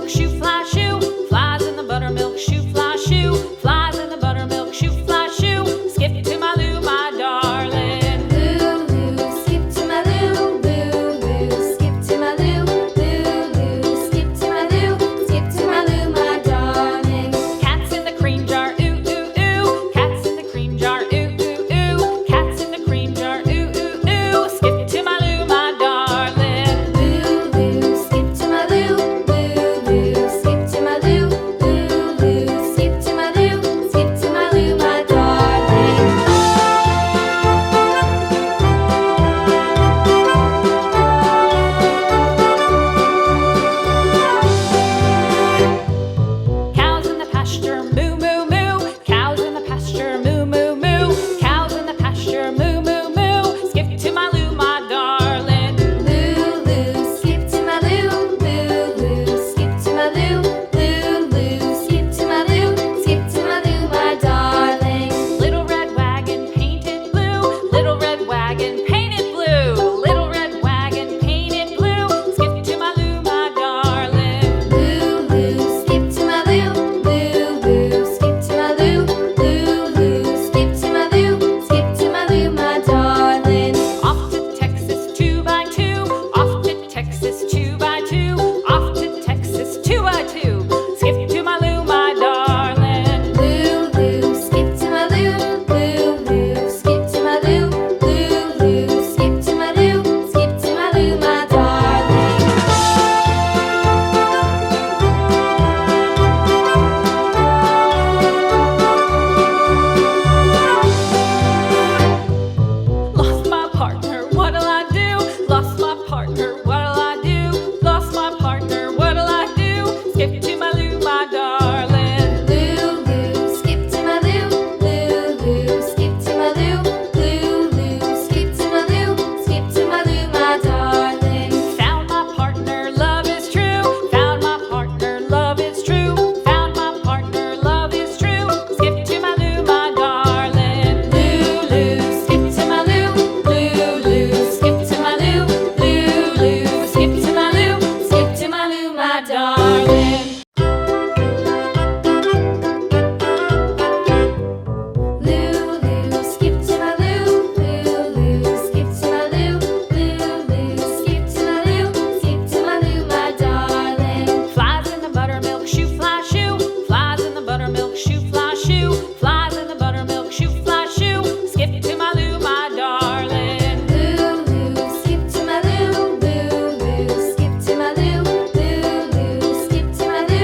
buttermilk shoe, fly shoe. Flies in the buttermilk shoe, fly shoe. Flies in the buttermilk shoe, fly shoe. Skip to my Lou, my darling. Lou, skip to my Lou, Lou, skip to my Lou, Lou, skip to my Lou, skip to my Lou, my darling. Cats in the cream jar, ooh, ooh, ooh. Cats in the cream jar, ooh, ooh, ooh. Cats in the cream jar, ooh, ooh, ooh. Skip to my Lou, my darling. Lou, skip to my Lou, Lou, skip to my Lou, Lou, skip to my Lou, skip to my Lou, my darling. Cows in the pasture, moo, moo, moo. Cows in the pasture, moo, moo, moo. Cows in the pasture, moo, moo, moo. Skip to my Lou, my darling. Lou, skip to my Lou, Lou, skip to my Lou, Lou, skip to my Lou, skip to my Lou, my darling. Little red wagon painted blue. Little red wagon painted blue. Little red wagon painted blue. Skip to my Lou, my darling. Lou, skip to my Lou, Lou, skip to my Lou, Lou, skip to my Lou, skip to my Lou, my darling. Off to Texas 2x2. Off to Texas 2x2. Off to Texas 2x2. Skip to my Lou, my darling. Lou, skip to my Lou, Lou, skip to my Lou, Lou, skip to my Lou, skip to my Lou, my darling. Lost my partner, what'll I do? Lost my partner, what'll I do? Lost my partner, what'll I do? Skip to my Lou, my darling. Lou, skip to my Lou, Lou, skip to my Lou, Lou, skip to my Lou, skip to my Lou, my darling. Found my partner, love is true. Found my partner, love is true. Found my partner, love is true. Skip to my Lou, my darling. Lou, skip to my Lou, Lou, skip to my Lou, Lou, skip to my Lou, skip to my Lou, my darling. Lou, skip to my Lou, skip to my Lou, skip to my Lou, skip to my Lou, my darling. Flies in the buttermilk shoe, fly shoe. Flies in the buttermilk shoe, fly shoe. Flies in the buttermilk shoe, fly shoe. Skip to my Lou, my darling. Lou, skip to my Lou, skip to my Lou, skip to my Lou,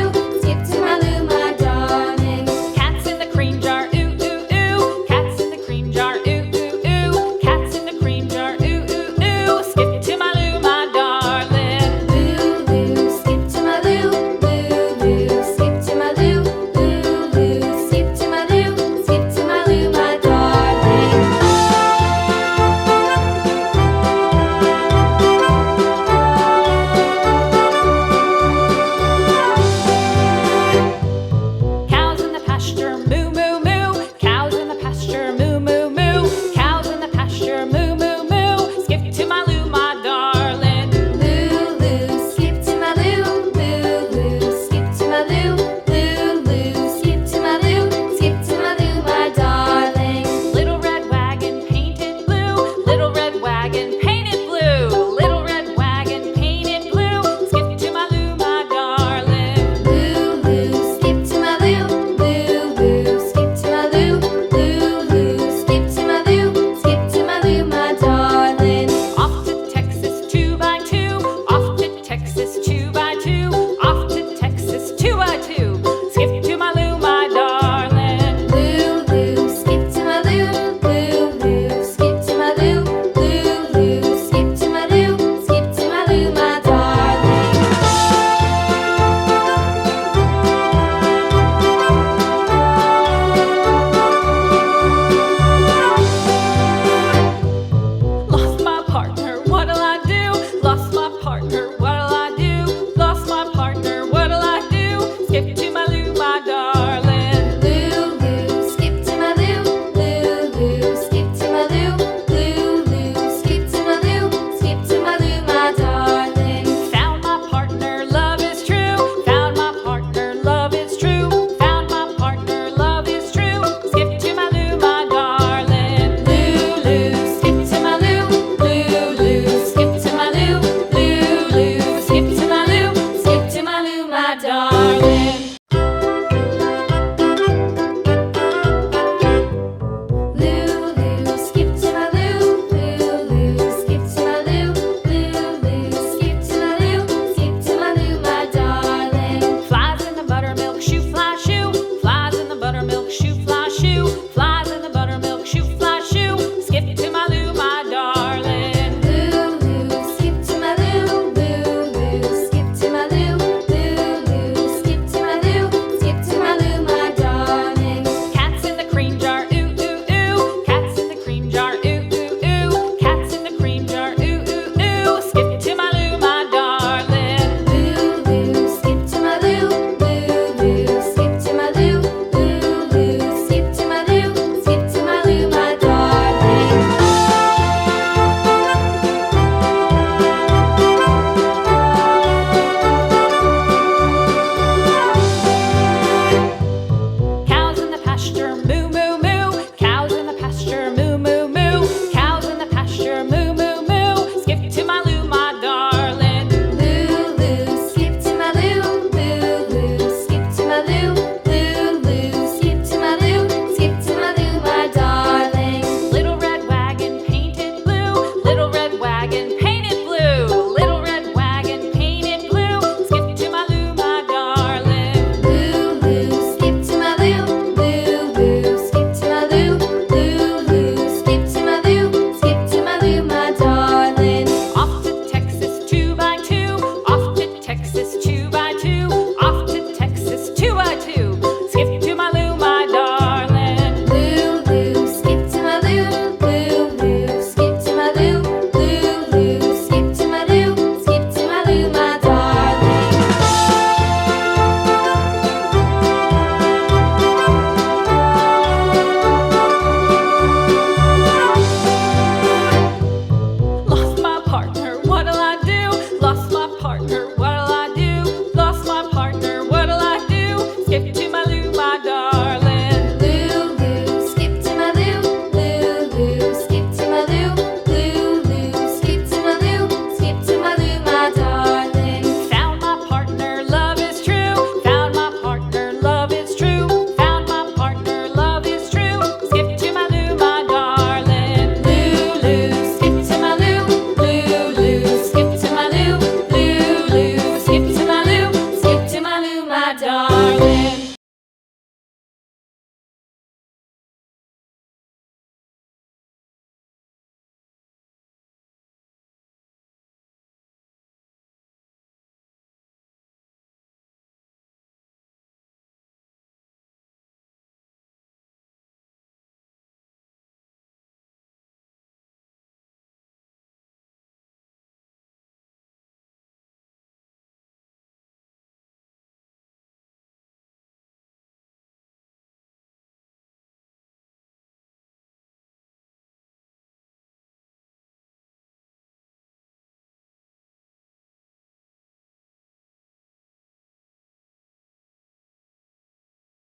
my darling.